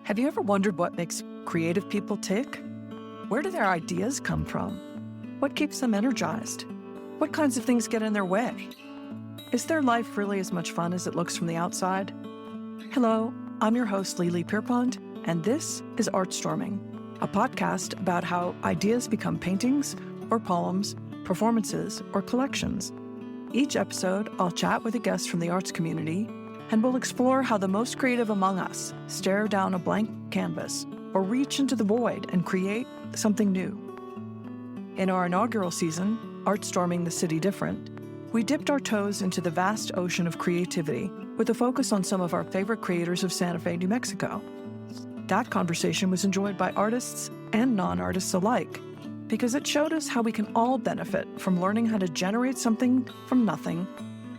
Have you ever wondered what makes creative people tick? Where do their ideas come from? What keeps them energized? What kinds of things get in their way? Is their life really as much fun as it looks from the outside? Hello, I'm your host, Lily Pierpont, and this is ArtStorming, a podcast about how ideas become paintings or poems, performances, or collections. Each episode, I'll chat with a guest from the arts community, and we'll explore how the most creative among us stare down a blank canvas or reach into the void and create something new. In our inaugural season, ArtStorming the City Different, we dipped our toes into the vast ocean of creativity with a focus on some of our favorite creators of Santa Fe, New Mexico. That conversation was enjoyed by artists and non-artists alike because it showed us how we can all benefit from learning how to generate something from nothing,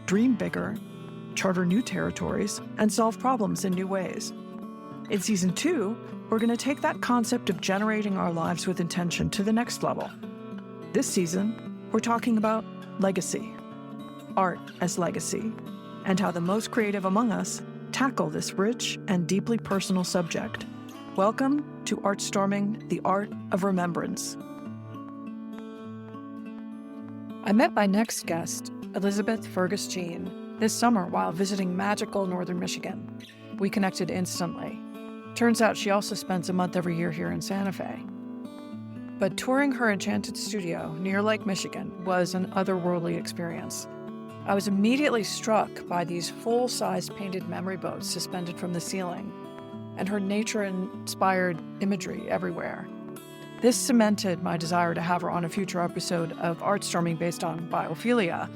dream bigger, charter new territories, and solve problems in new ways. In Season 2, we're going to take that concept of generating our lives with intention to the next level. This season, we're talking about legacy, art as legacy, and how the most creative among us tackle this rich and deeply personal subject. Welcome to ArtStorming, the Art of Remembrance. I met my next guest, Elizabeth Fergus Jean, this summer while visiting magical northern Michigan. We connected instantly. Turns out she also spends a month every year here in Santa Fe. But touring her enchanted studio near Lake Michigan was an otherworldly experience. I was immediately struck by these full-sized painted memory boats suspended from the ceiling and her nature-inspired imagery everywhere. This cemented my desire to have her on a future episode of ArtStorming based on biophilia.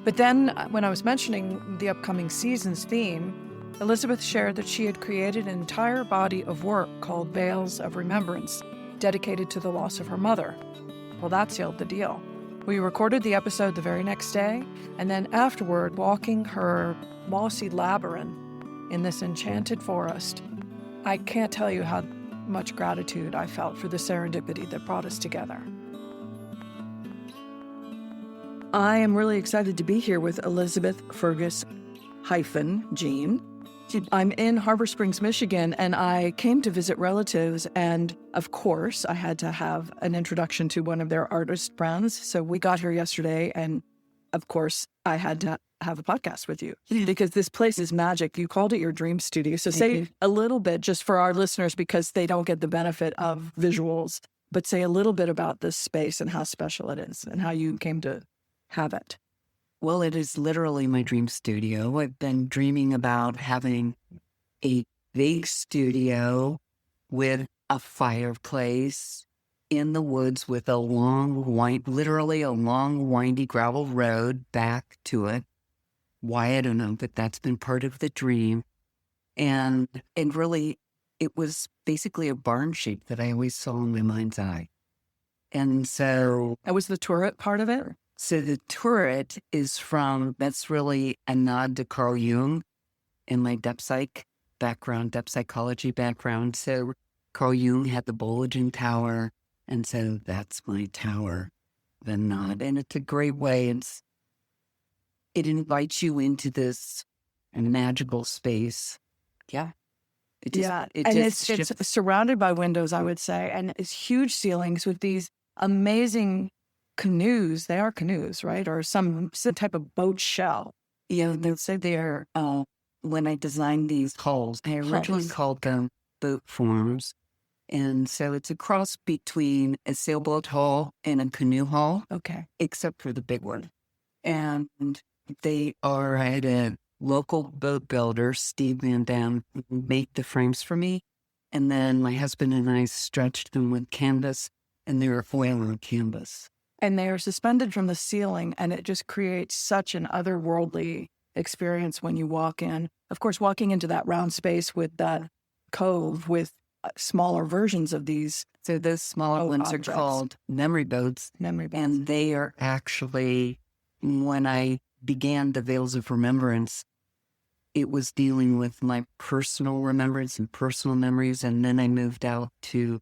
But then, when I was mentioning the upcoming season's theme, Elizabeth shared that she had created an entire body of work called Veils of Remembrance, dedicated to the loss of her mother. Well, that sealed the deal. We recorded the episode the very next day, and then afterward, walking her mossy labyrinth in this enchanted forest. I can't tell you how much gratitude I felt for the serendipity that brought us together. I am really excited to be here with Elizabeth Fergus Jean. I'm in Harbor Springs, Michigan, and I came to visit relatives, and of course, I had to have an introduction to one of their artist friends. So we got here yesterday, and of course, I had to have a podcast with you because this place is magic. You called it your dream studio. So say a little bit just for our listeners because they don't get the benefit of visuals, but say a little bit about this space and how special it is and how you came to have it. Well, it is literally my dream studio. I've been dreaming about having a big studio with a fireplace in the woods with a literally a long, windy gravel road back to it. Why, I don't know, but that's been part of the dream. And really, it was basically a barn shape that I always saw in my mind's eye. And so... That was the turret part of it? So the turret is that's really a nod to Carl Jung in my depth psychology background. So Carl Jung had the Bulging Tower, and so that's my tower, the nod. And it's a great way. It invites you into this magical space. Yeah. It's surrounded by windows, I would say, and it's huge ceilings with these amazing canoes. They are canoes, right? Or some type of boat shell. Yeah, they say they're, when I designed these hulls, I originally called them boat forms. And so it's a cross between a sailboat hull and a canoe hull. Okay. Except for the big one. And they are at a local boat builder, Steve Van Dam, who made the frames for me. And then my husband and I stretched them with canvas, and they were foil on canvas. And they are suspended from the ceiling, and it just creates such an otherworldly experience when you walk in. Of course, walking into that round space with that cove with smaller versions of these. So those smaller ones objects are called memory boats. And they are actually, when I began the Veils of Remembrance, it was dealing with my personal remembrance and personal memories. And then I moved out to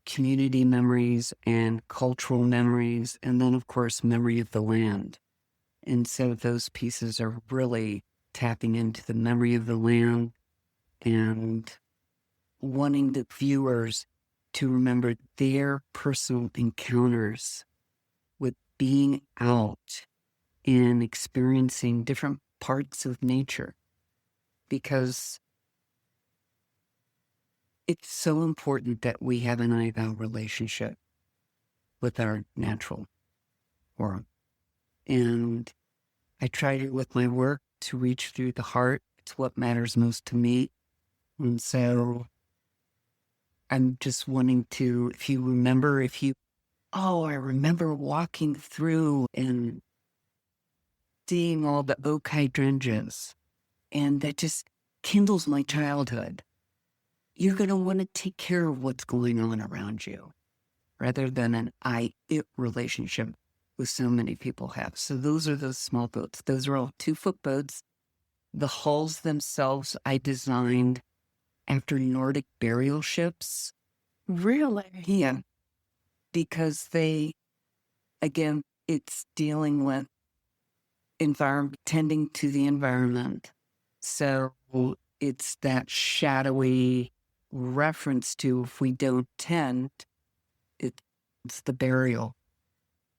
community memories and cultural memories, and then, of course, memory of the land. And so those pieces are really tapping into the memory of the land and wanting the viewers to remember their personal encounters with being out and experiencing different parts of nature, because it's so important that we have an eyebrow relationship with our natural world. And I try to, with my work, to reach through the heart. It's what matters most to me. And so I'm just wanting to, I remember walking through and seeing all the oak hydrangeas, and that just kindles my childhood. You're going to want to take care of what's going on around you, rather than an I-it relationship with so many people have. So those are those small boats. Those are all 2-foot boats. The hulls themselves I designed after Nordic burial ships. Really? Yeah. Because it's dealing with tending to the environment. So it's that shadowy reference to, if we don't tend, it's the burial.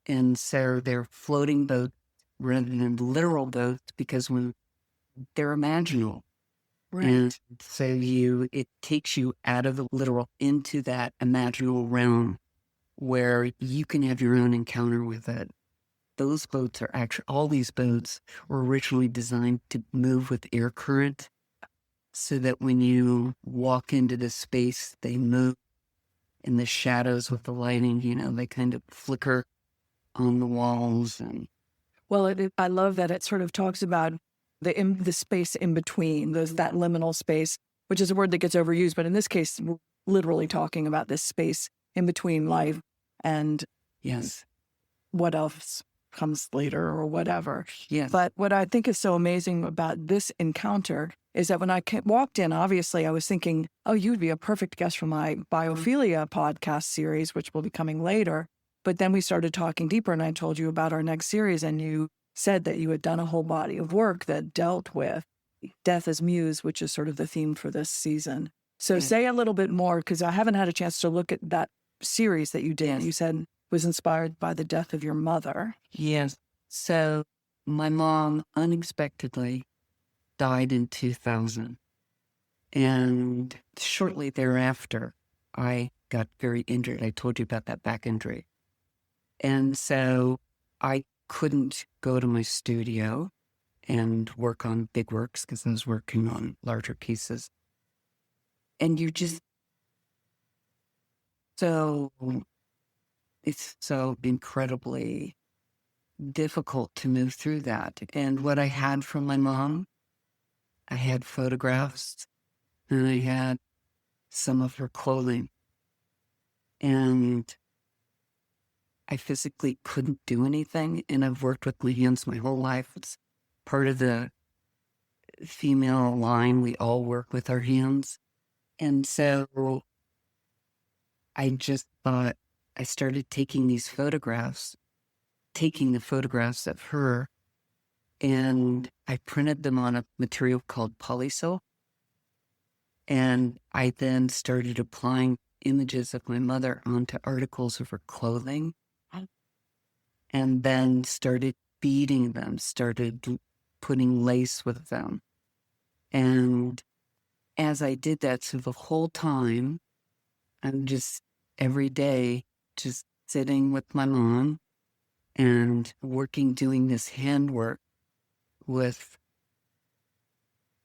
And so they're floating boats rather than literal boats, because when they're imaginal. Right. And so it takes you out of the literal into that imaginal realm where you can have your own encounter with it. Those boats are all these boats were originally designed to move with air current, so that when you walk into the space, they move in the shadows with the lighting, they kind of flicker on the walls. And Well, I love that it sort of talks about the space in between, that liminal space, which is a word that gets overused. But in this case, we're literally talking about this space in between life and yes, what else comes later or whatever. yes. But what I think is so amazing about this encounter is that when I walked in, obviously I was thinking, oh, you'd be a perfect guest for my biophilia podcast series, which will be coming later. But then we started talking deeper, and I told you about our next series, and you said that you had done a whole body of work that dealt with death as muse, which is sort of the theme for this season. So say a little bit more, because I haven't had a chance to look at that series that you did. Yes. You said was inspired by the death of your mother. Yes. So my mom unexpectedly died in 2000. And shortly thereafter, I got very injured. I told you about that back injury. And so I couldn't go to my studio and work on big works, because I was working on larger pieces. And it's so incredibly difficult to move through that. And what I had from my mom, I had photographs, and I had some of her clothing. And I physically couldn't do anything. And I've worked with my hands my whole life. It's part of the female line. We all work with our hands. And so I just thought, I started taking the photographs of her, and I printed them on a material called polysil. And I then started applying images of my mother onto articles of her clothing, and then started beading them, started putting lace with them. And as I did that, so the whole time, I'm just every day just sitting with my mom and doing this handwork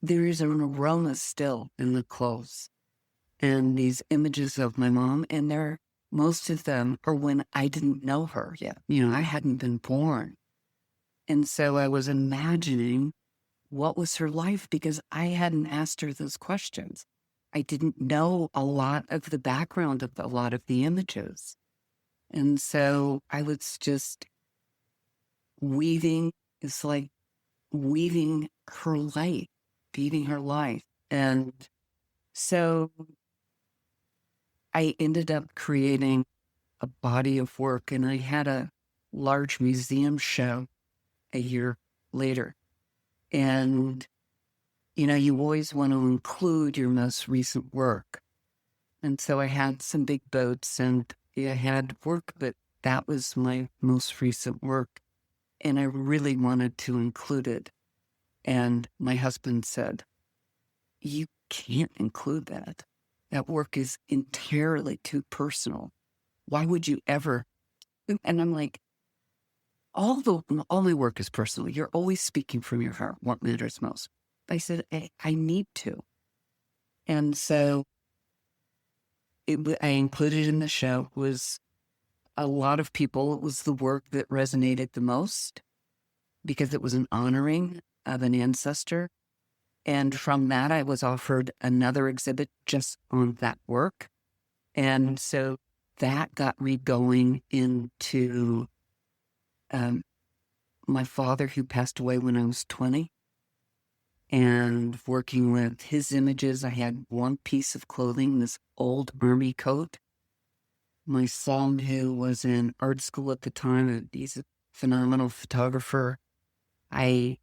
there is an aroma still in the clothes. And these images of my mom, and most of them are when I didn't know her yet. I hadn't been born. And so I was imagining what was her life, because I hadn't asked her those questions. I didn't know a lot of the background of a lot of the images. And so I was just weaving her life, feeding her life. And so I ended up creating a body of work, and I had a large museum show a year later. And, you always want to include your most recent work. And so I had some big boats and I had work, but that was my most recent work. And I really wanted to include it. And my husband said, you can't include that. That work is entirely too personal. Why would you ever? And I'm like, all my work is personal. You're always speaking from your heart, what matters most. I said, I need to. And so I included in the show was a lot of people. It was the work that resonated the most because it was an honoring of an ancestor. And from that, I was offered another exhibit just on that work. And so that got me going into my father, who passed away when I was 20, and working with his images. I had one piece of clothing, this old army coat. My son, who was in art school at the time, he's a phenomenal photographer. I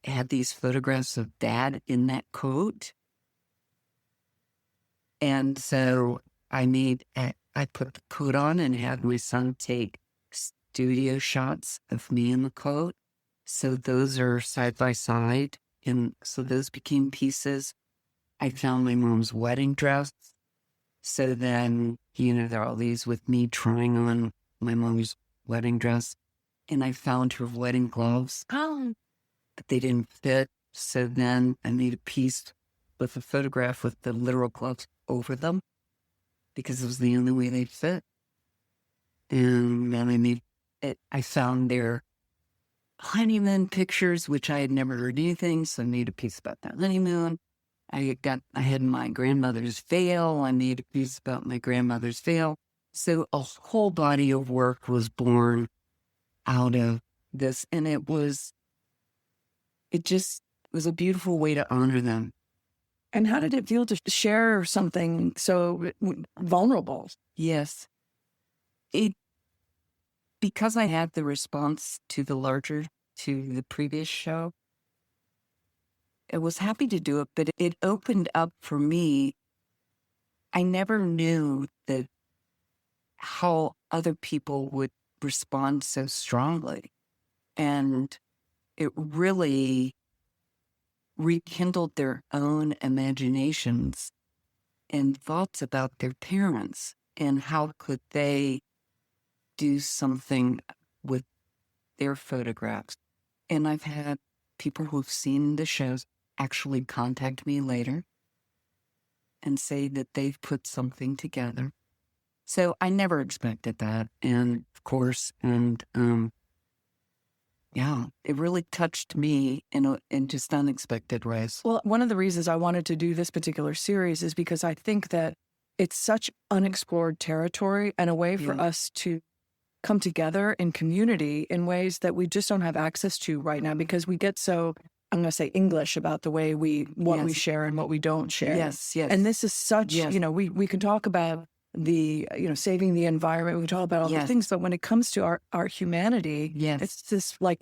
had these photographs of Dad in that coat. And so I put the coat on and had my son take studio shots of me in the coat. So those are side by side. And so those became pieces. I found my mom's wedding dress. So then, there are all these with me trying on my mom's wedding dress. And I found her wedding gloves, but they didn't fit. So then I made a piece with a photograph with the literal gloves over them because it was the only way they fit. And then I found their honeymoon pictures, which I had never heard anything. So I made a piece about that honeymoon. I had my grandmother's veil. I made a piece about my grandmother's veil. So a whole body of work was born out of this. And it was a beautiful way to honor them. And how did it feel to share something so vulnerable? Yes. Because I had the response to the previous show, I was happy to do it, but it opened up for me. I never knew that how other people would respond so strongly. And it really rekindled their own imaginations and thoughts about their parents and how could they do something with their photographs. And I've had people who've seen the shows actually contact me later and say that they've put something together. So I never expected that. And of course, it really touched me in just unexpected ways. Well, one of the reasons I wanted to do this particular series is because I think that it's such unexplored territory and a way for us to come together in community in ways that we just don't have access to right now because we get so, I'm going to say, English about the way we share and what we don't share. Yes. And this is such, we can talk about the, saving the environment. We can talk about all the things, but when it comes to our humanity, it's this like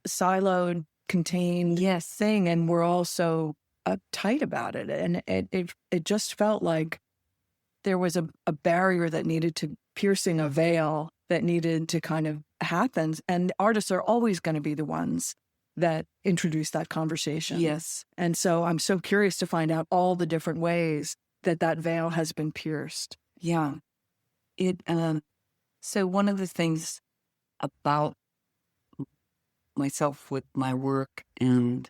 siloed, contained thing. And we're all so uptight about it. And it just felt like there was a barrier that needed to piercing a veil that needed to kind of happen. And artists are always going to be the ones that introduce that conversation. Yes. And so I'm so curious to find out all the different ways that veil has been pierced. Yeah. So one of the things about myself with my work and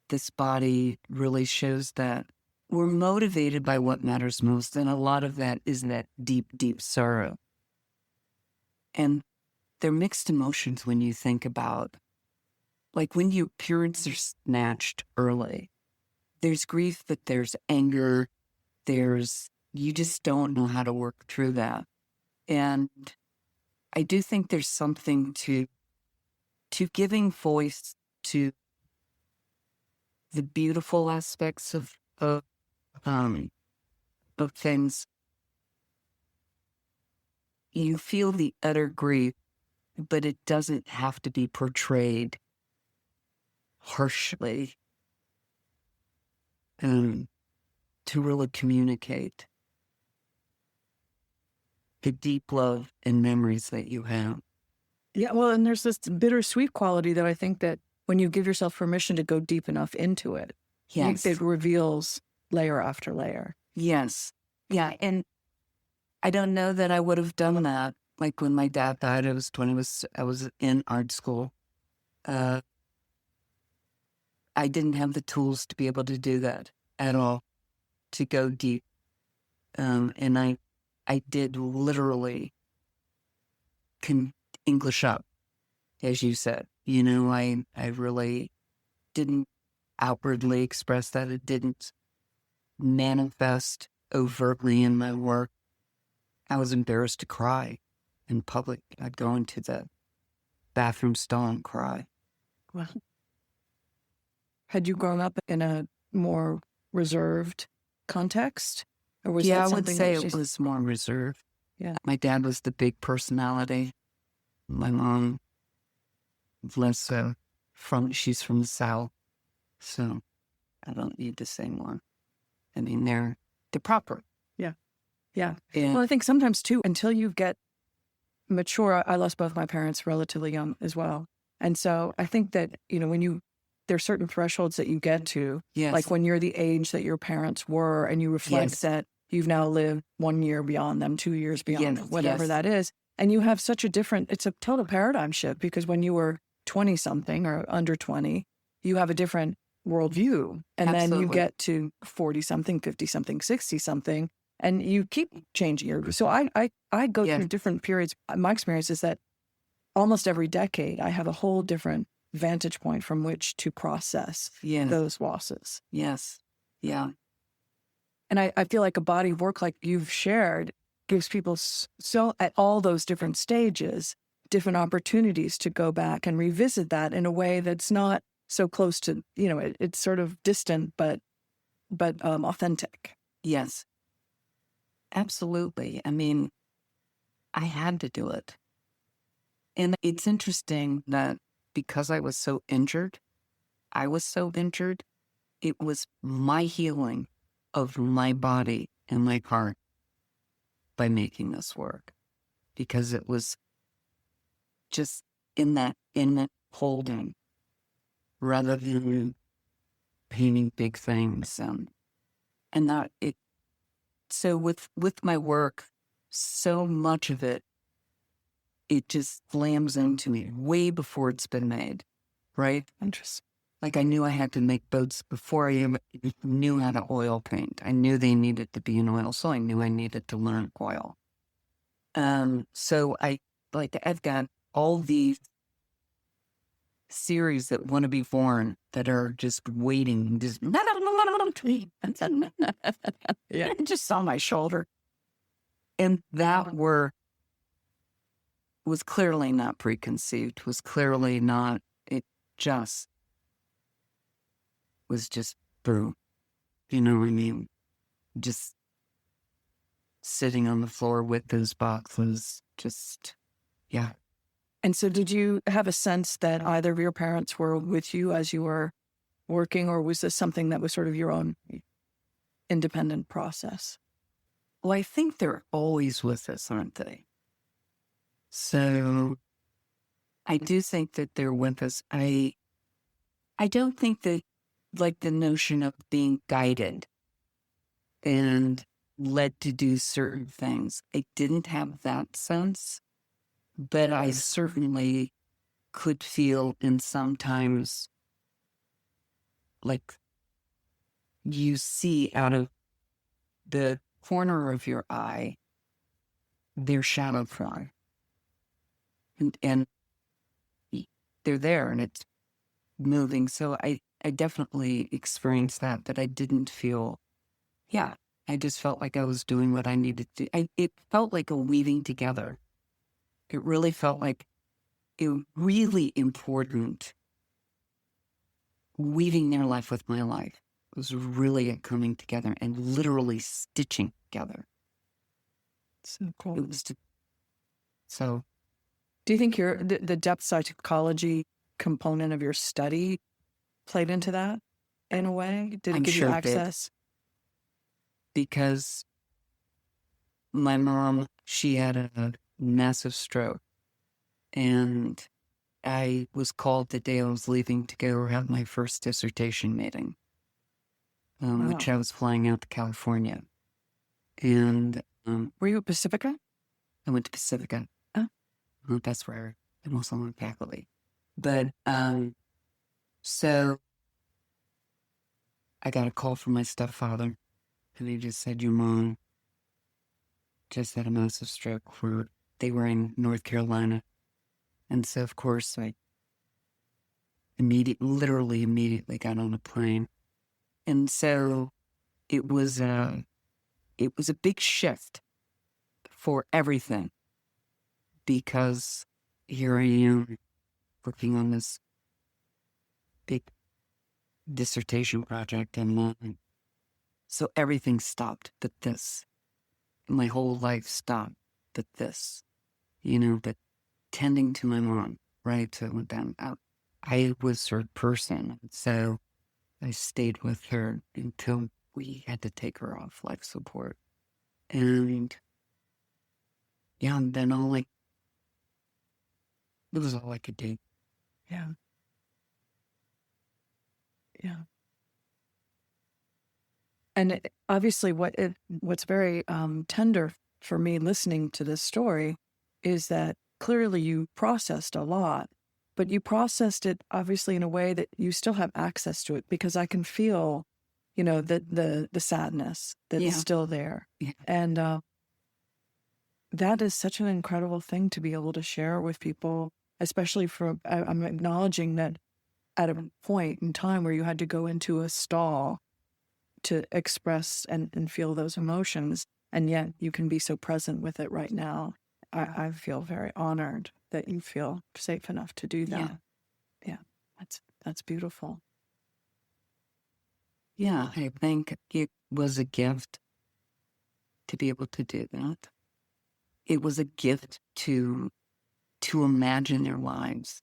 this body really shows that we're motivated by what matters most. And a lot of that is that deep, deep sorrow. And they're mixed emotions when you think about, like when your parents are snatched early, there's grief, but there's anger, you just don't know how to work through that. And I do think there's something to giving voice to the beautiful aspects of things. You feel the utter grief, but it doesn't have to be portrayed harshly. to really communicate the deep love and memories that you have. Yeah, well, and there's this bittersweet quality that I think that when you give yourself permission to go deep enough into it, Yes. it reveals layer after layer. Yes. Yeah. And I don't know that I would have done that. Like when my dad died, I was in art school. I didn't have the tools to be able to do that at all, to go deep. And I did literally English up, as you said. You know, I really didn't outwardly express that. It didn't manifest overtly in my work. I was embarrassed to cry in public. I'd go into the bathroom stall and cry. Well, had you grown up in a more reserved context? Or was Yeah, that I would something say that it was more reserved. Yeah. My dad was the big personality. My mom, less so. She's from the South, so I don't need to say more. I mean, they're proper. Yeah. And Well, I think sometimes too, until you get mature, I lost both my parents relatively young as well. And so I think that, when there's certain thresholds that you get to, yes, like when you're the age that your parents were and you reflect Yes. that you've now lived 1 year beyond them, 2 years beyond them, whatever yes. that is. And you have such it's a total paradigm shift, because when you were 20 something or under 20, you have a different worldview. And then you Absolutely. get to 40 something, 50 something, 60 something, and you keep changing your. So I go Yes. through different periods. My experience is that almost every decade, I have a whole different vantage point from which to process Yes. those losses. Yes. Yeah. And I feel like a body of work like you've shared gives people so at all those different stages, different opportunities to go back and revisit that in a way that's not so close to, it's sort of distant, but authentic. Yes. Absolutely. I mean, I had to do it. And it's interesting that because I was so injured, it was my healing of my body and my heart by making this work. Because it was just in that holding rather than painting big things. And that it, so with my work, so much of it just slams into me way before it's been made, right? Interesting. Like I knew I had to make boats before I even knew how to oil paint. I knew they needed to be in oil, so I knew I needed to learn oil. So I've got all these series that want to be born that are just waiting, just Yeah. just on my shoulder. And that work was clearly not preconceived, was clearly not, it just was just through, you know what I mean? Just sitting on the floor with those boxes, just, yeah. And so did you have a sense that either of your parents were with you as you were working, or was this something that was sort of your own independent process? Well, I think they're always with us, aren't they? So I do think that they're with us. I don't think that, like, the notion of being guided and led to do certain things, I didn't have that sense, but I certainly could feel, and sometimes, like, you see out of the corner of your eye their shadow fly, and they're there and it's moving. So I definitely experienced that, but I didn't feel, yeah, I just felt like I was doing what I needed to. It felt like a weaving together. It really felt like a really important weaving their life with my life. It was really a coming together and literally stitching together. So cool. It was so. Do you think the depth psychology component of your study played into that in a way? Did it I'm give sure you it did. access? because my mom, she had a massive stroke, and I was called the day I was leaving to go have my first dissertation meeting, which I was flying out to California. And Were you at Pacifica? I went to Pacifica. Oh. That's where I'm also on faculty. But so I got a call from my stepfather, and he just said, your mom just had a massive stroke. They were in North Carolina. And so, of course, I literally immediately got on a plane. And so it was a big shift for everything, because here I am working on this big dissertation project, and so everything stopped but this. My whole life stopped but this, but tending to my mom, right? So I went down out. I was her person, so I stayed with her until we had to take her off life support. And yeah, and then it was all I could do. Yeah. Yeah. And obviously what's very tender for me listening to this story is that clearly you processed a lot, but you processed it obviously in a way that you still have access to it, because I can feel, the sadness that's still there. Yeah. And that is such an incredible thing to be able to share with people, especially I'm acknowledging that at a point in time where you had to go into a stall to express and feel those emotions, and yet you can be so present with it right now. I feel very honored that you feel safe enough to do that. Yeah. That's beautiful. Yeah, I think it was a gift to be able to do that. It was a gift to imagine their lives,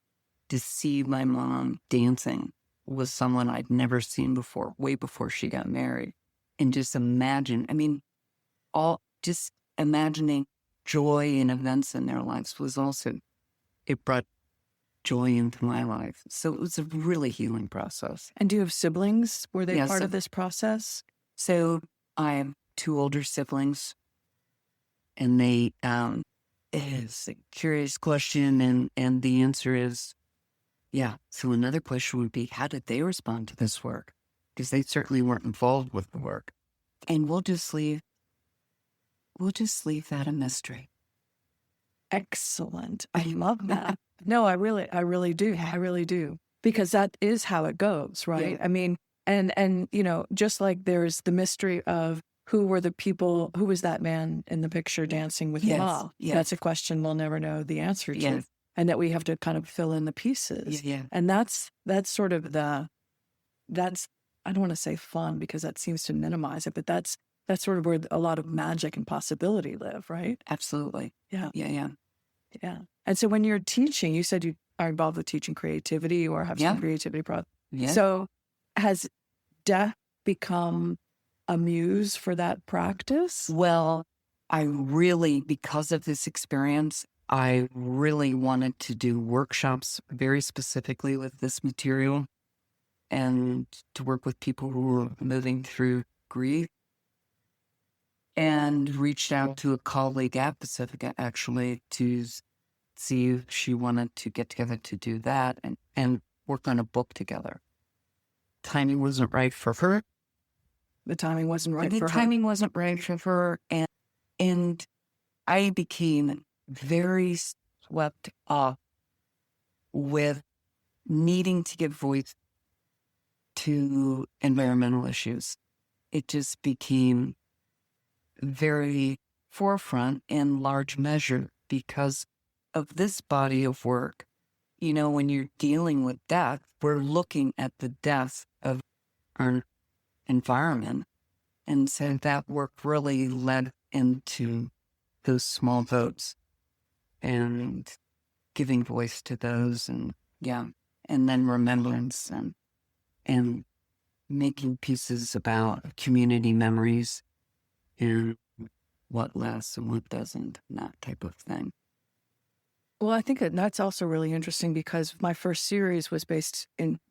to see my mom dancing with someone I'd never seen before, way before she got married. And just imagine, just imagining joy and events in their lives it brought joy into my life. So it was a really healing process. And do you have siblings? Were they part so, of this process? So I have 2 older siblings, and they, it's a curious question, and the answer is, yeah. So another question would be, how did they respond to this work? Because they certainly weren't involved with the work. And we'll just leave that a mystery. Excellent. I love that. No, I really do. I really do. Because that is how it goes, right? Yeah. I mean, and just like there's the mystery of who were the people, who was that man in the picture dancing with Ma? Yes. That's a question we'll never know the answer to. Yes. And that we have to kind of fill in the pieces. Yeah. And that's sort of I don't want to say fun because that seems to minimize it, but that's sort of where a lot of magic and possibility live, right? Absolutely. Yeah. Yeah. And so when you're teaching, you said you are involved with teaching creativity or have some creativity projects. Yeah. So has death become a muse for that practice? Well, because of this experience, I really wanted to do workshops very specifically with this material and to work with people who were moving through grief, and reached out to a colleague at Pacifica actually to see if she wanted to get together to do that and work on a book together. Timing wasn't right for her. The timing wasn't right for her. The timing wasn't right for her. And I became very swept up with needing to give voice to environmental issues. It just became very forefront in large measure because of this body of work. When you're dealing with death, we're looking at the death of our environment. And so that work really led into those small votes and giving voice to those, and then remembrance and making pieces about community memories and what lasts and what doesn't, and that type of thing. Well, I think that's also really interesting because my first series was based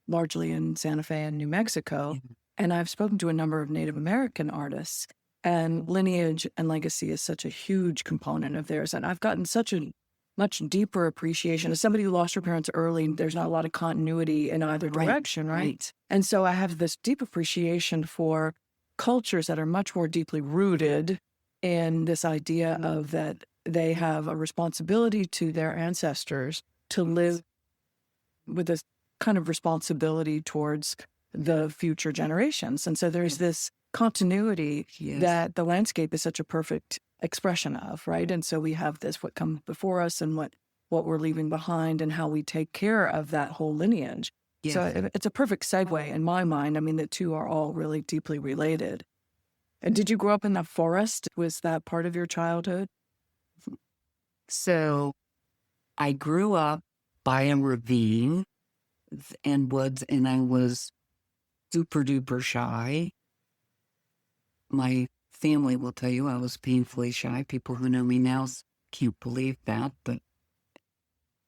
largely in Santa Fe and New Mexico. Yeah. And I've spoken to a number of Native American artists, and lineage and legacy is such a huge component of theirs. And I've gotten such a much deeper appreciation. As somebody who lost her parents early, there's not a lot of continuity in either direction, right? And so I have this deep appreciation for cultures that are much more deeply rooted in this idea of that they have a responsibility to their ancestors to live with this kind of responsibility towards the future generations. And so there's this continuity that the landscape is such a perfect expression of, right? And so we have this, what comes before us and what we're leaving behind and how we take care of that whole lineage. So it's a perfect segue in my mind. I mean, the two are all really deeply related. And did you grow up in the forest? Was that part of your childhood? So I grew up by a ravine and woods, and I was super duper shy. My family will tell you I was painfully shy. People who know me now can't believe that.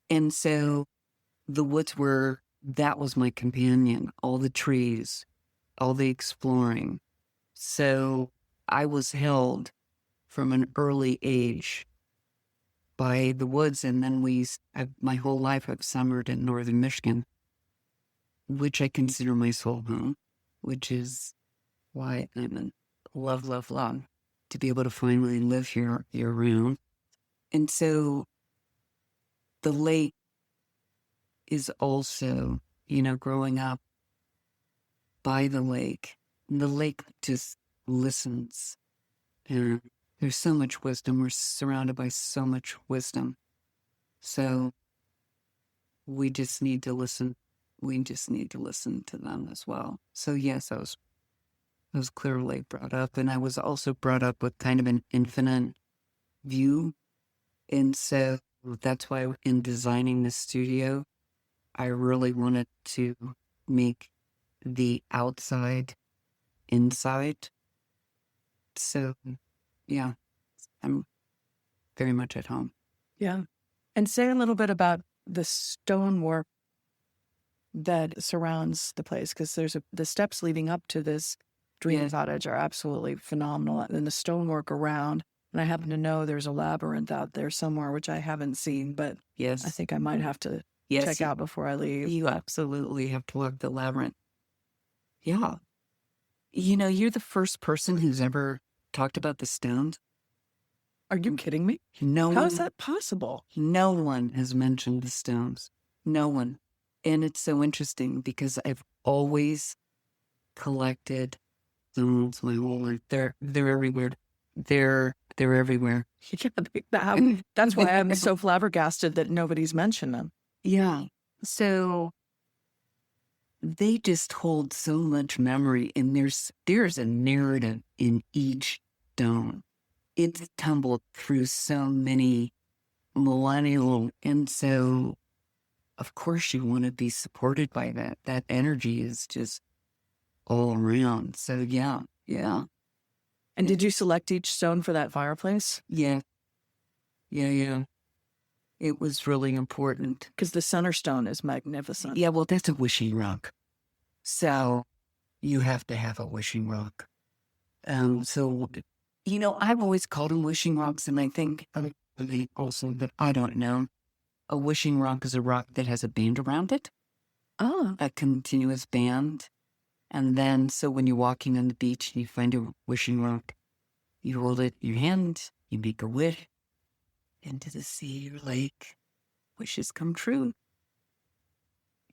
And so the woods that was my companion, all the trees, all the exploring. So I was held from an early age by the woods. And then my whole life I've summered in northern Michigan, which I consider my soul home, which is why I'm in love to be able to finally live here year-round. And so the lake is also, growing up by the lake just listens. And there's so much wisdom. We're surrounded by so much wisdom. So we just need to listen. We just need to listen to them as well. So yes, I was clearly brought up, and I was also brought up with kind of an infinite view. And so that's why in designing the studio, I really wanted to make the outside inside. So yeah, I'm very much at home. Yeah. And say a little bit about the stonework that surrounds the place, because the steps leading up to this dream cottage are absolutely phenomenal. And the stonework around, and I happen to know there's a labyrinth out there somewhere, which I haven't seen, but I think I might have to check out before I leave. You absolutely have to walk the labyrinth. Yeah. You're the first person who's ever talked about the stones. Are you kidding me? How is that possible? No one has mentioned the stones. No one. And it's so interesting because I've always collected stones my whole life. They're everywhere. They're everywhere. Yeah, that's why I'm so flabbergasted that nobody's mentioned them. Yeah. So they just hold so much memory, and there's a narrative in each stone. It's tumbled through so many millennial, and so of course you want to be supported by that. That energy is just all around. So yeah. And did you select each stone for that fireplace? Yeah. It was really important. Because the center stone is magnificent. Yeah, well, that's a wishing rock. So you have to have a wishing rock. So, I've always called them wishing rocks, and I think also that I don't know. A wishing rock is a rock that has a band around it. Oh. A continuous band. And then, so when you're walking on the beach and you find a wishing rock, you hold it in your hand, you make a wish into the sea or lake. Wishes come true.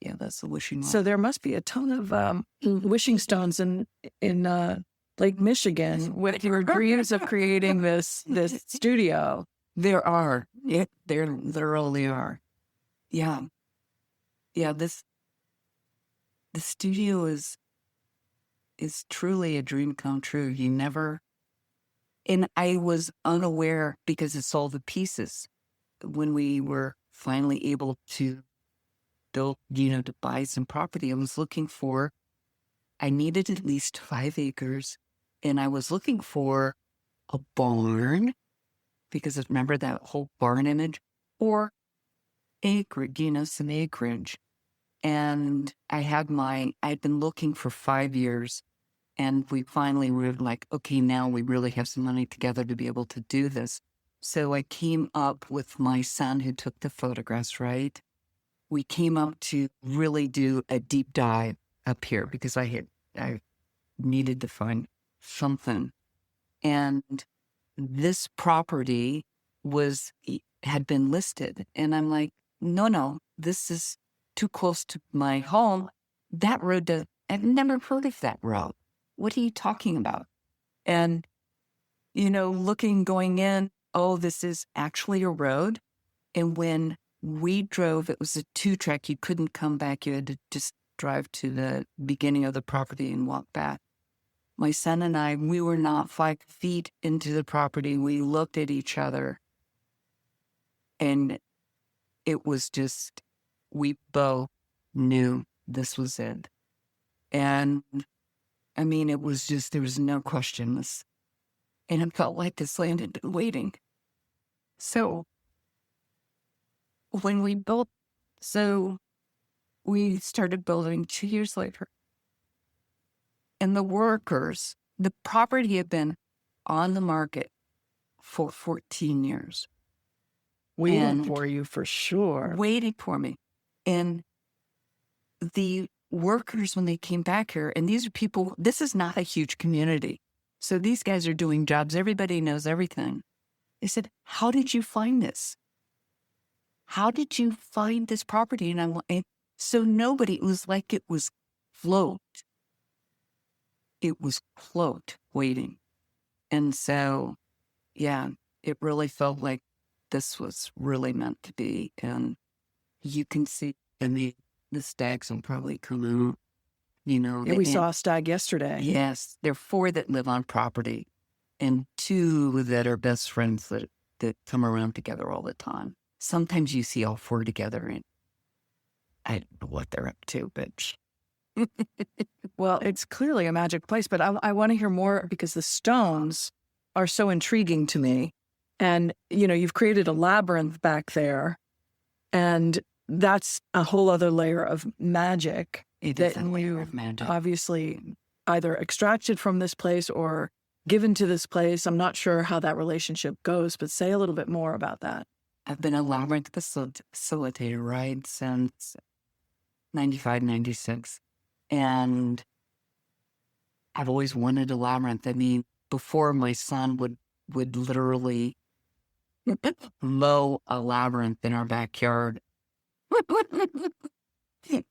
Yeah, that's the wishing rock. So there must be a ton of wishing stones in Lake Michigan with your dreams of creating this studio. There are. There literally are. Yeah. The studio is truly a dream come true. And I was unaware because it's all the pieces. When we were finally able to build, to buy some property, I needed at least 5 acres, and I was looking for a barn, because remember that whole barn image, or acreage, some acreage. And I'd been looking for 5 years, and we finally were like, okay, now we really have some money together to be able to do this. So I came up with my son who took the photographs, right? We came up to really do a deep dive up here because I needed to find something. And this property had been listed. And I'm like, no, this is too close to my home. That road I've never heard of that road. What are you talking about? And, going in, oh, this is actually a road. And when we drove, it was a 2-track. You couldn't come back. You had to just drive to the beginning of the property and walk back. My son and I, we were not 5 feet into the property. We looked at each other, and it was just, we both knew this was it. And I mean, it was just, there was no question. And it felt like this land had been waiting. So when we started building 2 years later. And the property had been on the market for 14 years. Waiting for you for sure. Waiting for me. And the workers, when they came back here, and these are people, this is not a huge community. So these guys are doing jobs. Everybody knows everything. They said, how did you find this? How did you find this property? And so nobody, it was like it was float. It was float waiting. And so, yeah, it really felt like this was really meant to be. And you can see, and the stags will probably come out, Yeah, we saw a stag yesterday. Yes, there are 4 that live on property and 2 that are best friends that come around together all the time. Sometimes you see all 4 together, and I don't know what they're up to, but... Well, it's clearly a magic place, but I want to hear more because the stones are so intriguing to me. And, you've created a labyrinth back there, and that's a whole other layer of magic. It is a layer of magic. Obviously either extracted from this place or given to this place. I'm not sure how that relationship goes, but say a little bit more about that. I've been a labyrinth facilitator, right, since 95, 96. And I've always wanted a labyrinth. I mean, before, my son would literally mow a labyrinth in our backyard.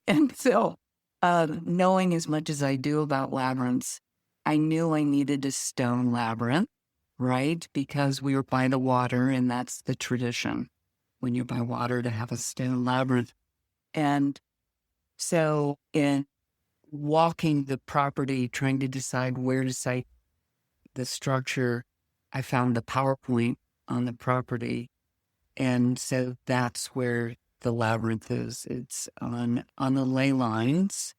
And so, knowing as much as I do about labyrinths, I knew I needed a stone labyrinth, right? Because we were by the water, and that's the tradition when you're by water to have a stone labyrinth. And so in walking the property, trying to decide where to site the structure, I found the PowerPoint on the property. And so that's where the labyrinth is. It's on the ley lines,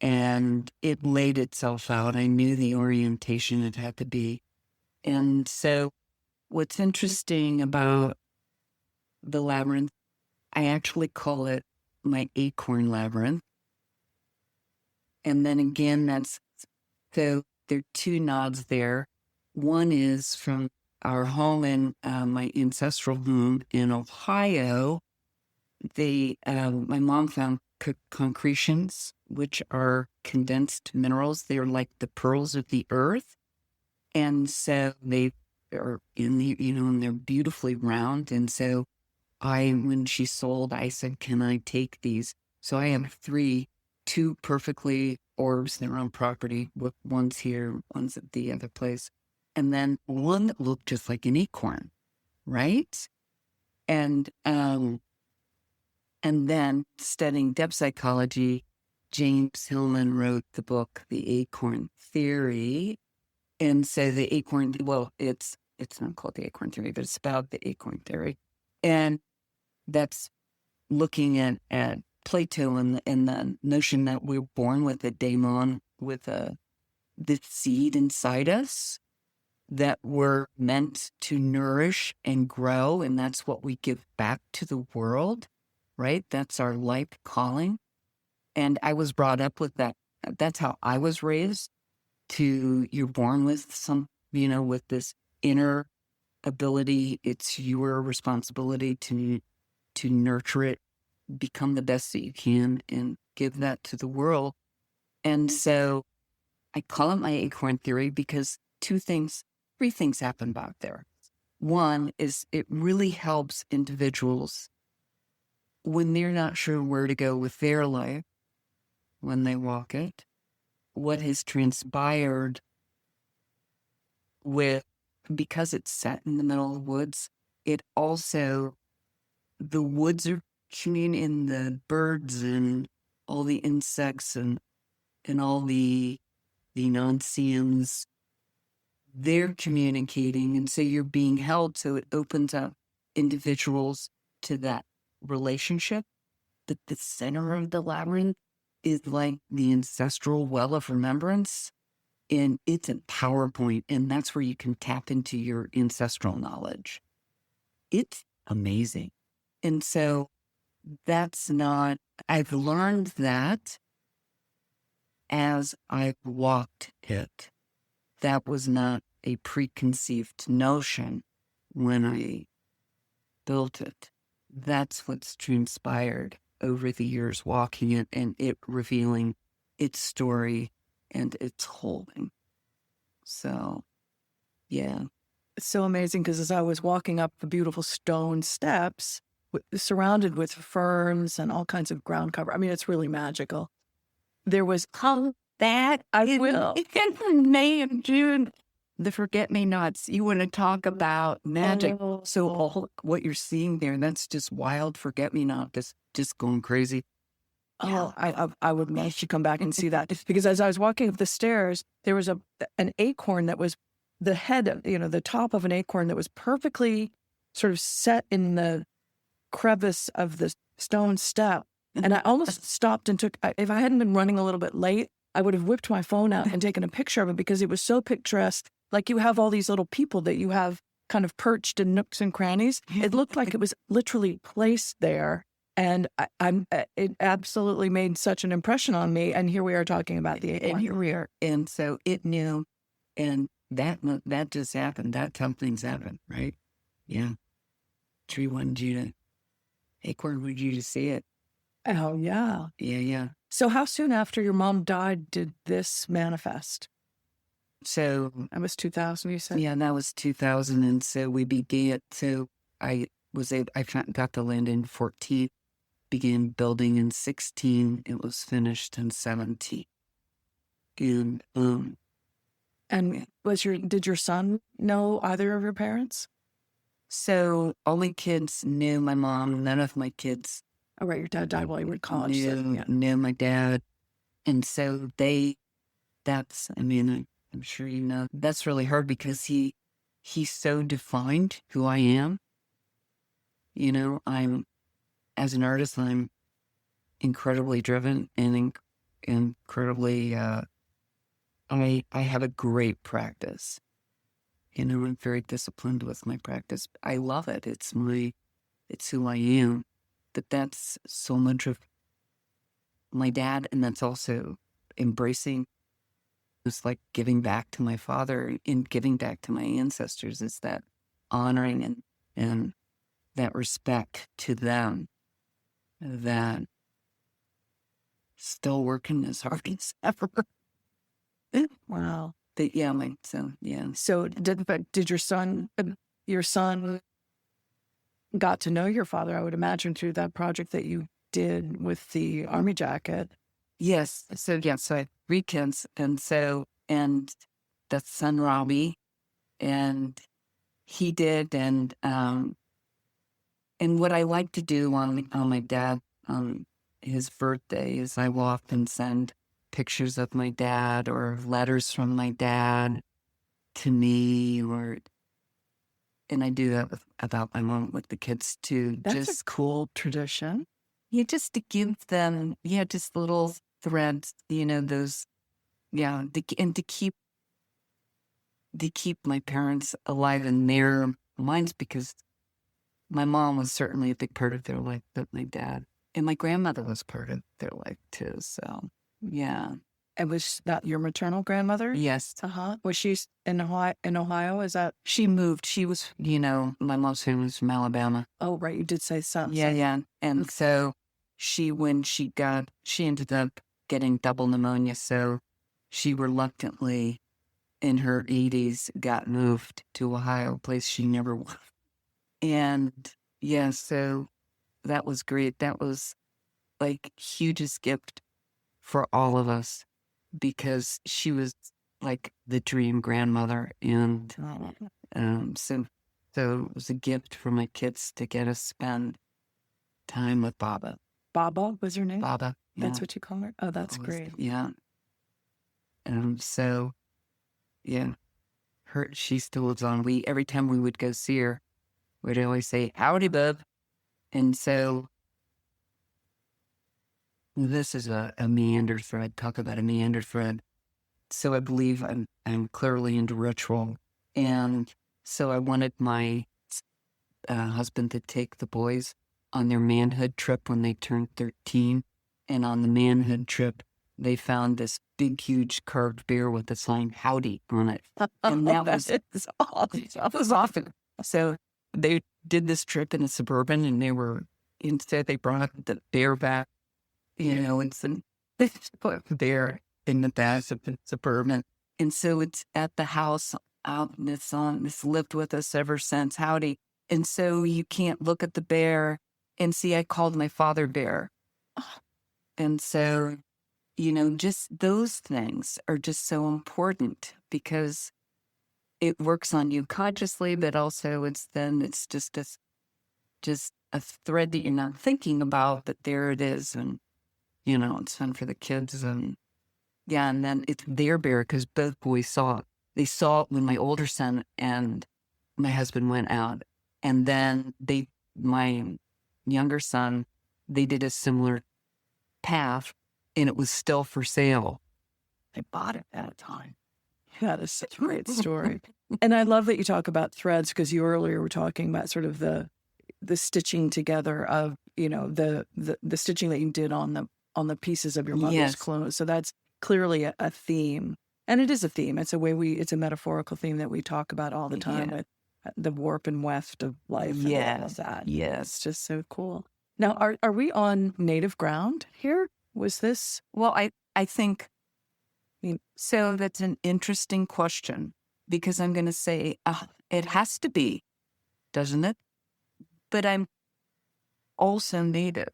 and it laid itself out. I knew the orientation it had to be. And so what's interesting about the labyrinth, I actually call it my acorn labyrinth. And then again, so there are 2 nods there. One is from our home in my ancestral home in Ohio. My mom found concretions, which are condensed minerals. They're like the pearls of the earth. And so they are and they're beautifully round. And so when she sold, I said, can I take these? So I have 2 perfectly orbs. They're on property. One's here, one's at the other place. And then one that looked just like an acorn, right? And then studying depth psychology, James Hillman wrote the book, The Acorn Theory. And so the acorn, well, it's not called the acorn theory, but it's about the acorn theory. And that's looking at Plato and the notion that we're born with a daemon, with the seed inside us that we're meant to nourish and grow. And that's what we give back to the world, right? That's our life calling. And I was brought up with that. That's how I was raised. You're born with with this inner ability. It's your responsibility to nurture it, become the best that you can, and give that to the world. And so I call it my acorn theory because three things happen back there. One is it really helps individuals when they're not sure where to go with their life, when they walk it. What has transpired because it's set in the middle of the woods, the woods are tuning in, the birds and all the insects and all the non-seems, they're communicating. And so you're being held. So it opens up individuals to that relationship. But the center of the labyrinth is like the ancestral well of remembrance. And it's a PowerPoint. And that's where you can tap into your ancestral knowledge. It's amazing. And so I've learned that as I've walked it. That was not a preconceived notion when I built it. That's what's transpired over the years walking it and it revealing its story and its holding. So, yeah. It's so amazing because as I was walking up the beautiful stone steps, surrounded with ferns and all kinds of ground cover, I mean, it's really magical. There was I will. In May and June, the forget-me-nots. You want to talk about magic. So all what you're seeing there, that's just wild forget-me-not, just going crazy. Oh, I would love to come back and see that. Because as I was walking up the stairs, there was an acorn that was the head of, the top of an acorn that was perfectly sort of set in the crevice of the stone step. And I almost stopped and if I hadn't been running a little bit late, I would have whipped my phone out and taken a picture of it because it was so picturesque. Like you have all these little people that you have kind of perched in nooks and crannies. It looked like it was literally placed there. And it absolutely made such an impression on me. And here we are talking about the acorn. And here we are. And so it knew, and that just happened. That something's happened, right? Yeah. Tree wanted you to, acorn wanted you to see it. Oh, yeah. Yeah. So how soon after your mom died did this manifest? So that was 2000, you said? Yeah, that was 2000. And so we began, I got the land in 14, began building in 16. It was finished in 17. And did your son know either of your parents? So only kids knew my mom. None of my kids. Oh, right. Your dad died while you were in college. Knew my dad. And so I'm sure you know, that's really hard because he so defined who I am. As an artist, I'm incredibly driven and incredibly, I have a great practice. I'm very disciplined with my practice. I love it. It's who I am. But that's so much of my dad, and that's also embracing. It's like giving back to my father and giving back to my ancestors. Is that honoring and that respect to them. That still working as hard as ever. Wow. But yeah, yeah. So did your son got to know your father, I would imagine, through that project that you did with the army jacket? Yes. So I had 3 kids, and that's son Robbie, and he did, and what I like to do on my dad his birthday is I will often send pictures of my dad or letters from my dad to me, and I do that about my mom with the kids too. That's a cool tradition. Yeah, just to give them, just little threads, those, and to keep they keep my parents alive in their minds, because my mom was certainly a big part of their life, but my dad and my grandmother was part of their life too. So, yeah. And was that your maternal grandmother? Yes. Was she in Ohio? In Ohio, is that? She moved. She was, my mom's family was from Alabama. Oh, right. You did say something. Yeah, yeah. And so when she ended up getting double pneumonia. So she reluctantly, in her 80s, got moved to Ohio, a place she never was. And yeah, so that was great. That was like hugest gift for all of us, because she was like the dream grandmother. And so it was a gift for my kids to get to spend time with Baba. Baba was her name? Baba. Yeah. That's what you call her? Oh, that's great. Yeah. So, yeah, she still lives on. Every time we would go see her, we'd always say, "Howdy, bub." And so this is a meander thread. Talk about a meander thread. So I believe I'm clearly into ritual. And so I wanted my husband to take the boys on their manhood trip when they turned 13. And on the manhood trip, they found this big, huge carved bear with the sign "Howdy" on it. And that was awesome. So they did this trip in a Suburban, and instead they brought the bear back. It's a bear in the back of the Suburban. And so it's at the house out, and it's lived with us ever since, Howdy. And so you can't look at the bear and see, I called my father Bear. And so, just those things are just so important, because it works on you consciously, but also it's just a thread that you're not thinking about, but there it is. And, it's fun for the kids. And yeah, and then it's their bear, because both boys saw it. They saw it when my older son and my husband went out. And then my younger son, they did a similar path, and it was still for sale. I bought it at a time. That is such a great story. And I love that you talk about threads, because you earlier were talking about sort of the stitching together of, the stitching that you did on the pieces of your mother's clothes. So that's clearly a theme. And it is a theme. It's a metaphorical theme that we talk about all the time, with the warp and weft of life. And all of that. Yes. It's just so cool. Now, are we on native ground here? Was this? Well, I think, so that's an interesting question, because I'm going to say it has to be, doesn't it? But I'm also native,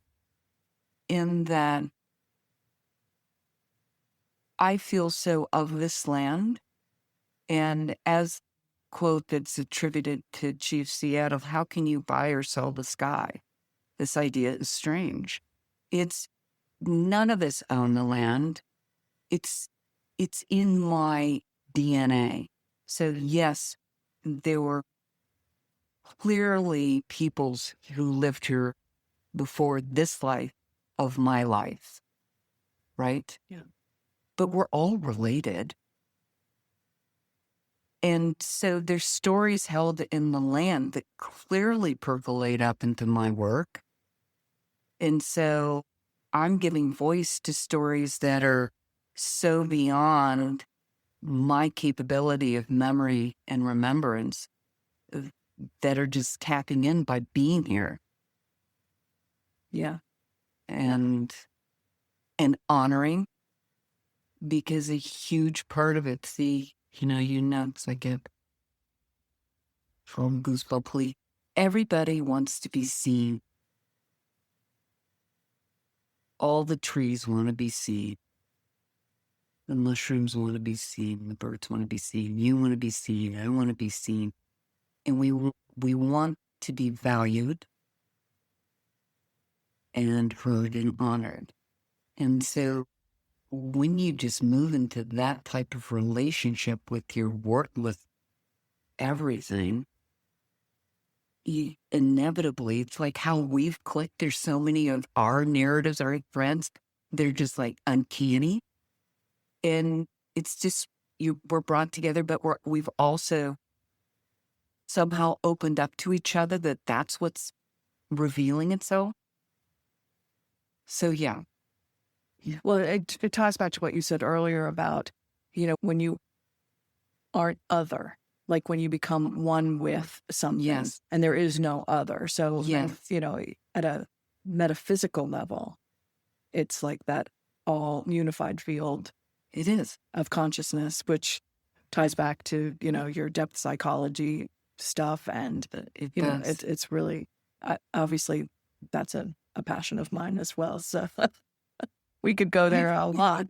in that I feel so of this land. And as quote that's attributed to Chief Seattle, how can you buy or sell the sky? This idea is strange. It's none of us own the land. It's in my DNA. So yes, there were clearly peoples who lived here before this life of my life, right? Yeah. But we're all related. And so there's stories held in the land that clearly percolate up into my work. And so I'm giving voice to stories that are so beyond my capability of memory and remembrance, that are just tapping in by being here. Yeah. And honoring, because a huge part of it, because I get from goosebumps. Everybody wants to be seen. All the trees want to be seen. The mushrooms want to be seen. The birds want to be seen. You want to be seen. I want to be seen. And we want to be valued and heard and honored. And so when you just move into that type of relationship with your work, with everything, inevitably, it's like how we've clicked. There's so many of our narratives, our friends, they're just like uncanny. And it's just we're brought together, but we've also somehow opened up to each other, that's what's revealing itself. So yeah. Well, it ties back to what you said earlier about, when you aren't other, like when you become one with something, Yes. and there is no other. So, Yes. at a metaphysical level, it's like that all unified field It is. of consciousness, which ties back to, your depth psychology stuff. And, It does. it's really, obviously, that's a passion of mine as well. So we could go there a lot.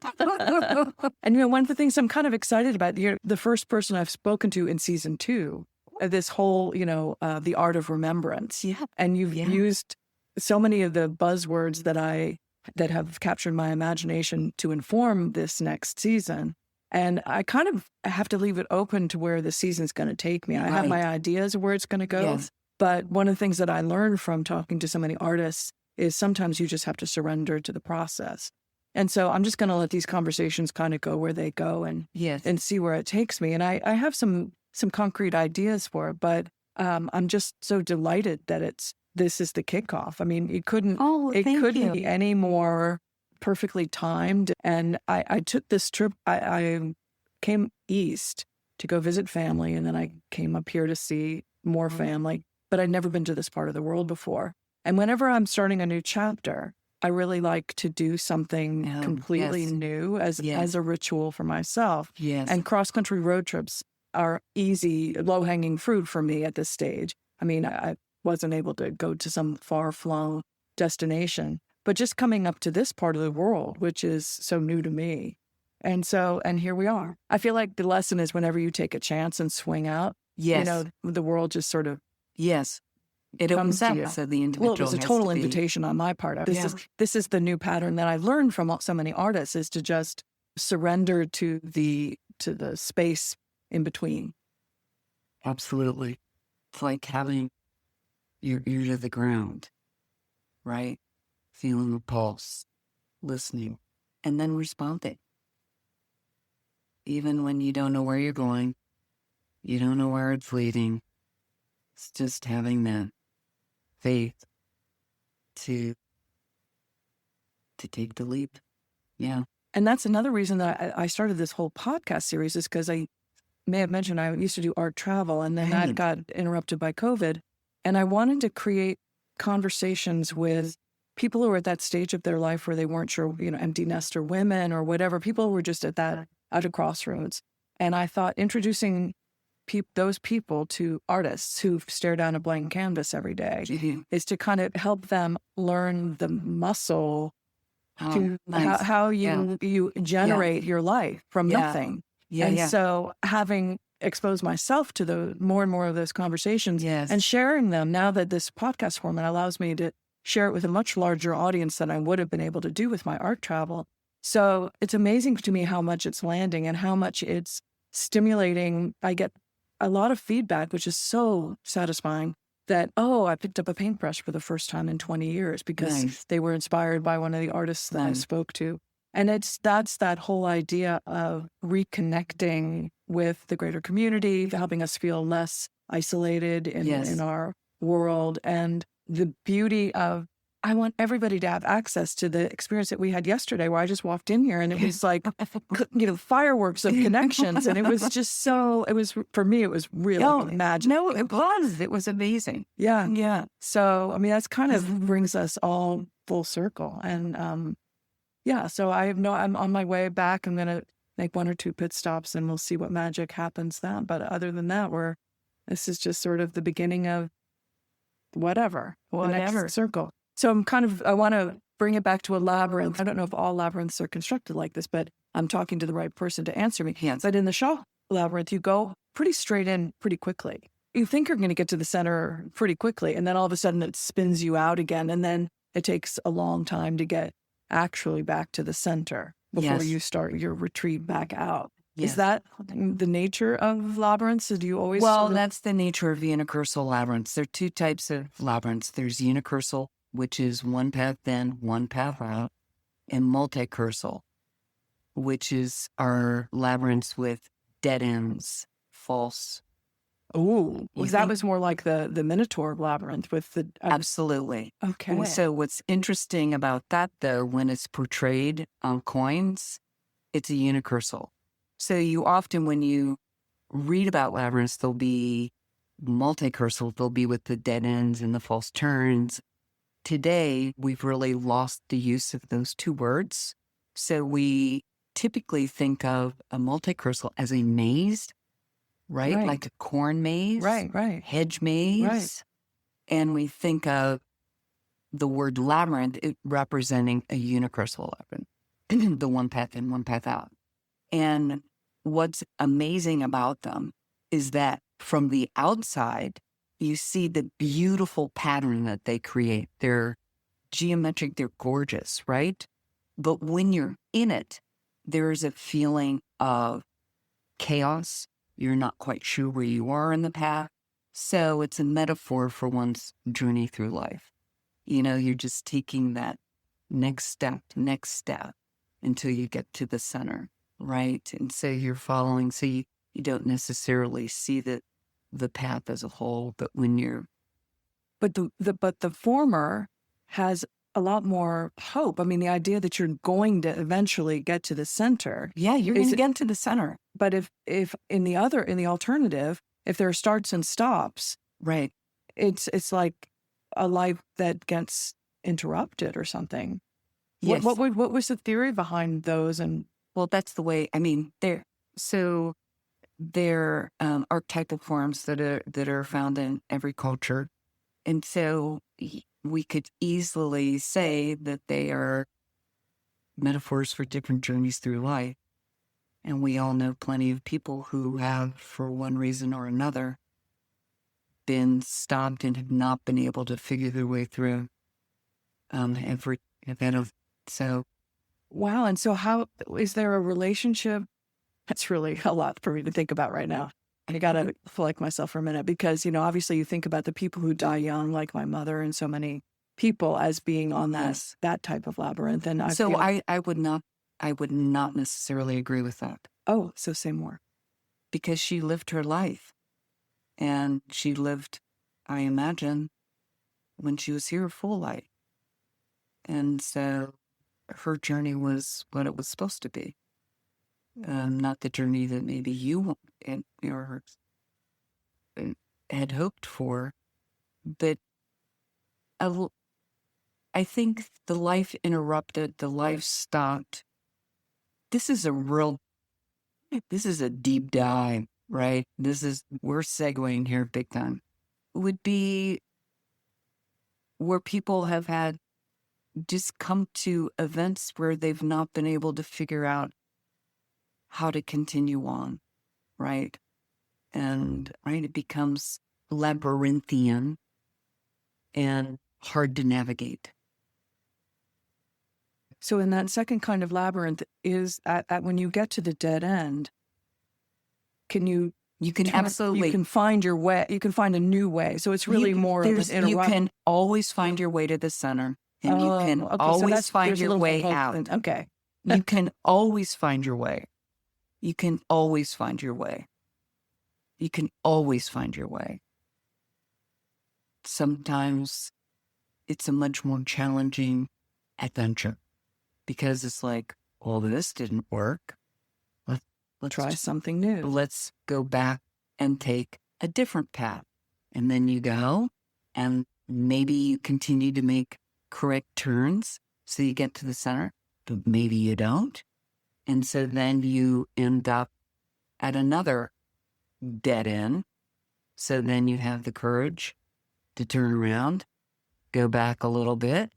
And, one of the things I'm kind of excited about, you're the first person I've spoken to in season 2, this whole, the art of remembrance. Yeah. And you've used so many of the buzzwords that have captured my imagination to inform this next season. And I kind of have to leave it open to where the season's going to take me. I have my ideas of where it's going to go. Yes. But one of the things that I learned from talking to so many artists is sometimes you just have to surrender to the process. And so I'm just going to let these conversations kind of go where they go and see where it takes me. And I have some concrete ideas for it, but I'm just so delighted that this is the kickoff. I mean, it couldn't be any more perfectly timed. And I took this trip. I came east to go visit family, and then I came up here to see more family, but I'd never been to this part of the world before. And whenever I'm starting a new chapter, I really like to do something completely new as a ritual for myself. Yes. And cross-country road trips are easy, low-hanging fruit for me at this stage. I mean, I wasn't able to go to some far-flung destination, but just coming up to this part of the world, which is so new to me. And here we are. I feel like the lesson is whenever you take a chance and swing out, the world just sort of it opens up. So the individual. Well, it was a total invitation on my part. This is the new pattern that I learned from so many artists, is to just surrender to the space in between. Absolutely. It's like having your ear to the ground, right? Feeling the pulse, listening, and then responding. Even when you don't know where you're going, you don't know where it's leading. It's just having that faith to take the leap. Yeah. And that's another reason that I started this whole podcast series, is because I may have mentioned I used to do art travel, and then that got interrupted by COVID. And I wanted to create conversations with people who are at that stage of their life where they weren't sure, empty nester women or whatever. People who were just at a crossroads. And I thought introducing those people to artists who stare down a blank canvas every day is to kind of help them learn the muscle how you generate your life from nothing. So having exposed myself to the more and more of those conversations and sharing them, now that this podcast format allows me to share it with a much larger audience than I would have been able to do with my art travel. So it's amazing to me how much it's landing and how much it's stimulating. I get a lot of feedback, which is so satisfying, that, I picked up a paintbrush for the first time in 20 years because they were inspired by one of the artists that I spoke to. And that's that whole idea of reconnecting with the greater community, helping us feel less isolated in our world. And the beauty of, I want everybody to have access to the experience that we had yesterday, where I just walked in here and it was like, fireworks of connections. And it was just for me, it was really magical. No, it was amazing. Yeah. Yeah. So, I mean, that's kind of brings us all full circle. And, so I'm on my way back. I'm going to make 1 or 2 pit stops and we'll see what magic happens then. But other than that, this is just sort of the beginning of whatever. The next circle. So I want to bring it back to a labyrinth. I don't know if all labyrinths are constructed like this, but I'm talking to the right person to answer me. Yes. But in the Shaw labyrinth, you go pretty straight in pretty quickly. You think you're going to get to the center pretty quickly, and then all of a sudden it spins you out again, and then it takes a long time to get actually back to the center before you start your retreat back out. Yes. Is that the nature of labyrinths? Do you always... Well, that's the nature of unicursal labyrinths. There are 2 types of labyrinths. There's unicursal, which is one path in, one path out, and multicursal, which is our labyrinths with dead ends, false. Ooh, You that think- was more like the Minotaur labyrinth with the Absolutely. okay. So what's interesting about that, though, when it's portrayed on coins, it's a unicursal. So you often, when you read about labyrinths, they'll be multicursal. They'll be with the dead ends and the false turns. Today, we've really lost the use of those two words. So we typically think of a multicursal as a maze, right? Right. Like a corn maze, Right. hedge maze. Right. And we think of the word labyrinth representing a unicursal labyrinth, the one path in, one path out. And what's amazing about them is that from the outside, you see the beautiful pattern that they create. They're geometric, they're gorgeous, right? But when you're in it, there's a feeling of chaos. You're not quite sure where you are in the path. So it's a metaphor for one's journey through life. You know, you're just taking that next step until you get to the center, right? And so you're following, so you don't necessarily see the path as a whole, but when you're... But the former has a lot more hope. I mean, the idea that you're going to eventually get to the center. Yeah, you're going to get to the center. But if in the alternative, if there are starts and stops, right, it's like a life that gets interrupted or something. Yes. What was the theory behind those? And well, that's the way. I mean, they're archetypal forms that are found in every culture, and so we could easily say that they are metaphors for different journeys through life. And we all know plenty of people who have, for one reason or another, been stopped and have not been able to figure their way through every event of so. Wow. And so how is there a relationship? That's really a lot for me to think about right now. I got to collect myself for a minute because, you know, obviously you think about the people who die young, like my mother and so many people as being on that type of labyrinth. And I would not necessarily agree with that. Oh, so say more. Because she lived her life. And she lived, I imagine, when she was here, full life. And so her journey was what it was supposed to be. Not the journey that maybe you had hoped for. But I think the life interrupted, the life stopped. This is a deep dive, right? We're segueing here big time. Would be where people have had just come to events where they've not been able to figure out how to continue on, right? And it becomes labyrinthian and hard to navigate. So in that second kind of labyrinth is at when you get to the dead end, you can find your way. You can find a new way. So it's really more of an you can always find your way to the center, and you can always find your way out. Okay. You can always find your way. You can always find your way. You can always find your way. Sometimes it's a much more challenging adventure because it's like, well, this didn't work. Let's try something new. Let's go back and take a different path. And then you go and maybe you continue to make correct turns so you get to the center, but maybe you don't. And so then you end up at another dead end. So then you have the courage to turn around, go back a little bit,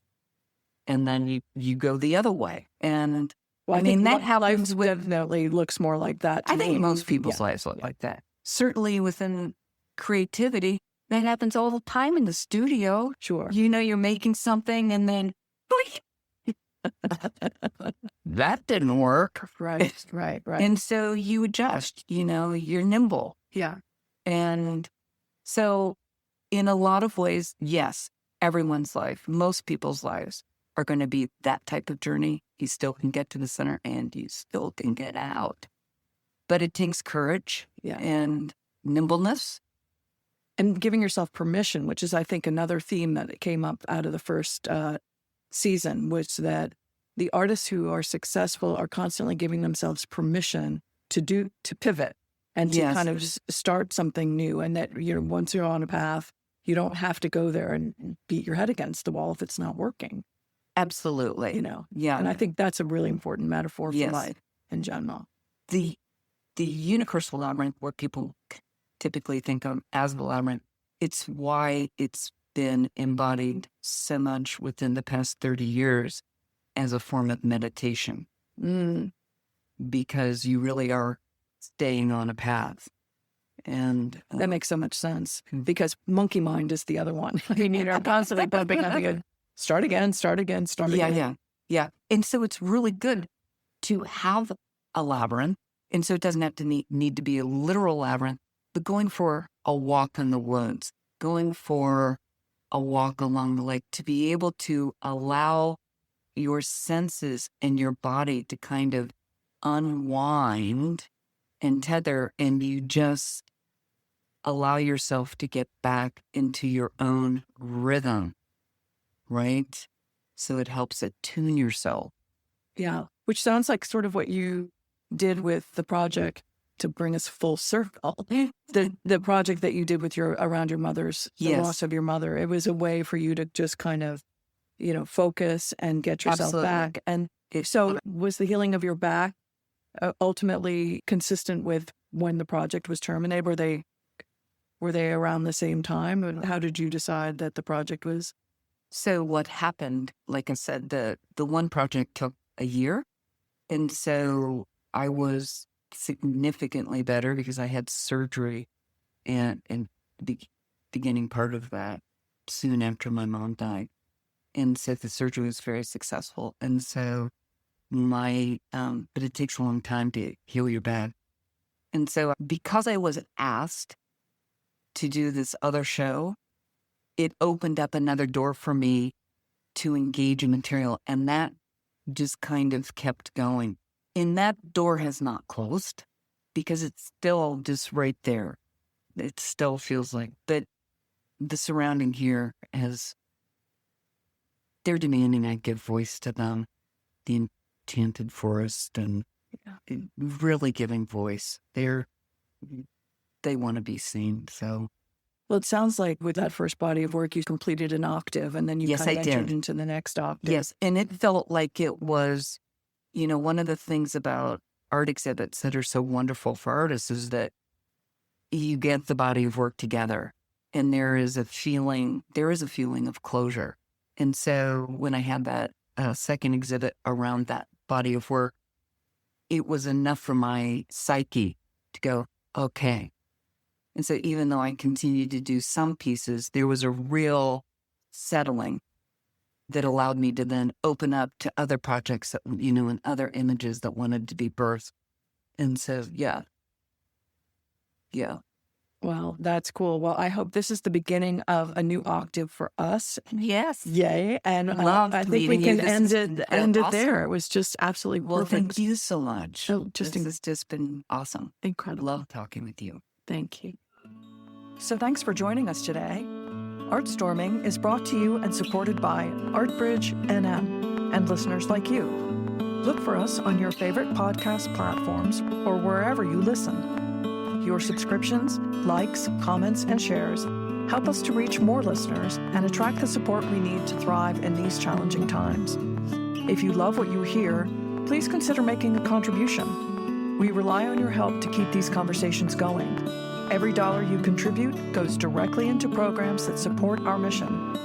and then you go the other way. And well, I mean, that happens life definitely looks more like that. I think most people's lives look like that. Certainly within creativity, that happens all the time in the studio. Sure. You know, you're making something and then that didn't work. Right. And so you adjust, you're nimble. Yeah. And so in a lot of ways, yes, everyone's life, most people's lives are going to be that type of journey. You still can get to the center and you still can get out. But it takes courage and nimbleness. And giving yourself permission, which is, I think, another theme that came up out of the first season, was that the artists who are successful are constantly giving themselves permission to pivot and to kind of start something new. And that, once you're on a path, you don't have to go there and beat your head against the wall if it's not working. Absolutely. Yeah. And I think that's a really important metaphor for life in general. The universal labyrinth, where people typically think of as the labyrinth, it's why it's been embodied so much within the past 30 years as a form of meditation. Because you really are staying on a path. And that makes so much sense, because monkey mind is the other one. You're constantly bumping up again. Start again. Yeah. And so it's really good to have a labyrinth. And so it doesn't have to need to be a literal labyrinth, but going for a walk in the woods, going for a walk along the lake, to be able to allow your senses and your body to kind of unwind and tether, and you just allow yourself to get back into your own rhythm, right? So it helps attune yourself. Yeah, which sounds like sort of what you did with the project, to bring us full circle. The project that you did with around your mother's, the loss of your mother, it was a way for you to just kind of, focus and get yourself back. And so was the healing of your back ultimately consistent with when the project was terminated? Were they around the same time? And how did you decide that the project was? So what happened, like I said, the one project took a year. And so I was significantly better because I had surgery and the beginning part of that soon after my mom died. And so the surgery was very successful. And so but it takes a long time to heal your back. And so because I was asked to do this other show, it opened up another door for me to engage in material. And that just kind of kept going. And that door has not closed, because it's still just right there. It still feels like, but the surrounding here they're demanding I give voice to them, the enchanted forest, and really giving voice. They want to be seen. So, well, it sounds like with that first body of work, you completed an octave, and then you kind of entered into the next octave. Yes, and it felt like it was, one of the things about art exhibits that are so wonderful for artists is that you get the body of work together, and there is a feeling of closure. And so when I had that second exhibit around that body of work, it was enough for my psyche to go, okay. And so even though I continued to do some pieces, there was a real settling that allowed me to then open up to other projects that, and other images that wanted to be birthed. And so, yeah. Well, that's cool. Well, I hope this is the beginning of a new octave for us. Yes. Yay. And I think we can end it there. It was just absolutely perfect. Well, thank you so much. This has just been awesome. Incredible. Love talking with you. Thank you. So thanks for joining us today. ArtStorming is brought to you and supported by ArtBridge NM and listeners like you. Look for us on your favorite podcast platforms or wherever you listen. Your subscriptions, likes, comments, and shares help us to reach more listeners and attract the support we need to thrive in these challenging times. If you love what you hear, please consider making a contribution. We rely on your help to keep these conversations going. Every dollar you contribute goes directly into programs that support our mission.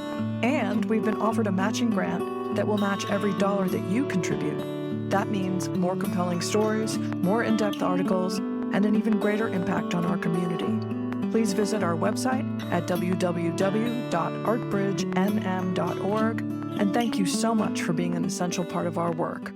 And we've been offered a matching grant that will match every dollar that you contribute. That means more compelling stories, more in-depth articles, and an even greater impact on our community. Please visit our website at www.artbridgenm.org, and thank you so much for being an essential part of our work.